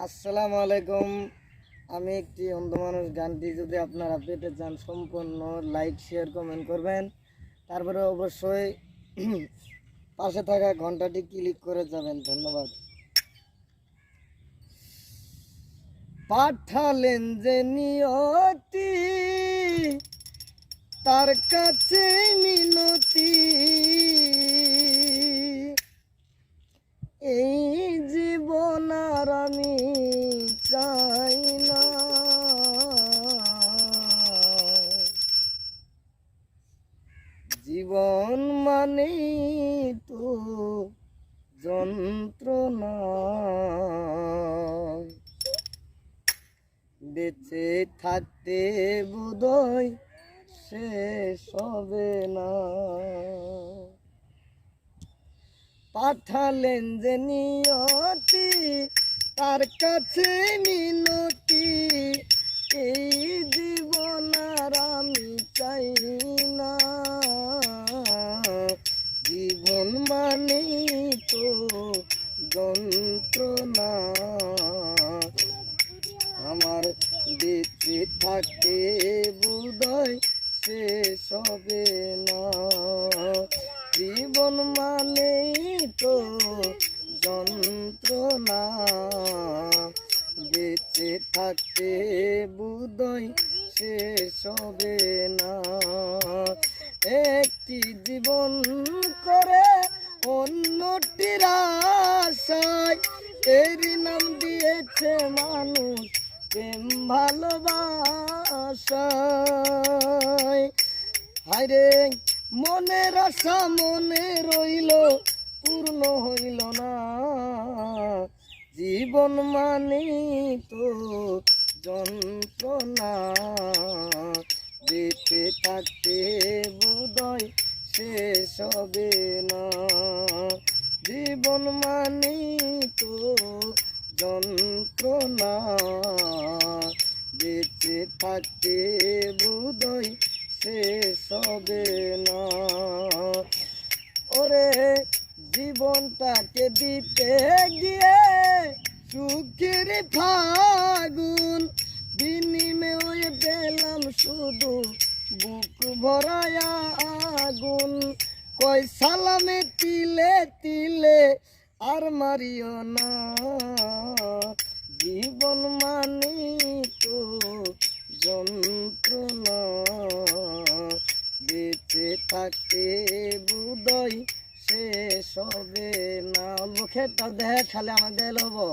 আসসালামু আলাইকুম। আমি একটি অন্ধ মানুষ গানটি যদি আপনারা পেতে চান সম্পূর্ণ লাইক শেয়ার কমেন্ট করবেন, তারপরে অবশ্যই পাশে থাকা ঘন্টাটি ক্লিক করে যাবেন। ধন্যবাদ। পাঠালেন যে নিয়তি তার কাছে মিনতি, এই জীবন আর আমি চাই না। জীবন মানে তো যন্ত্রণা, বেঁচে থাকতে বোধহয় শেষ হবে না। পাঠালেন যে নিয়তি তার কাছে মিনতি, এই জীবন আর আমি চাই না। জীবন মানে তো যন্ত্রণা, আমার বেঁচে থাকতে বোধহয় শেষ হবে না। জীবন মানে তো যন্ত্রণা, বেঁচে থাকতে বোধহয় শেষ হবে না। একটি জীবন করে অন্যটির আশায়, এরই নাম দিয়েছে মানুষ প্রেম ভালোবাসায়। হায়রে মনের আশা মনে রইল, পূর্ণ হইল না। জীবন মানে তো যন্ত্রণা, বেঁচে থাকতে বোধহয় শেষ হবে না। জীবন মানে তো যন্ত্রণা, বেঁচে থাকতে বোধহয় শেষ হবে না। ওরে জীবনটাকে দিতে গিয়ে সুখের ফাগুন, বিনিময়ে পেলাম শুধু বুক ভরায় আগুন। কই সালামে তিলে তিলে আর মারিও না। জীবন মানে তো যন্ত্রণা, বেঁচে থাকতে বোধহয় শেষ হবে না। মুখেরটা দেখালে আমার গেল হবো।